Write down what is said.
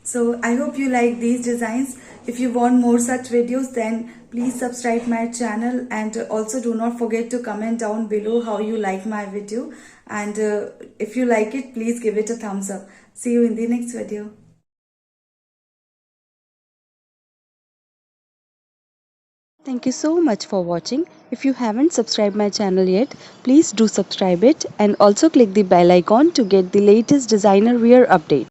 So I hope you like these designs. If you want more such videos, then please subscribe my channel, and also do not forget to comment down below how you like my video, and if you like it, please give it a thumbs up. See you in the next video. Thank you so much for watching. If you haven't subscribed my channel yet, please do subscribe it and also click the bell icon to get the latest designer wear update.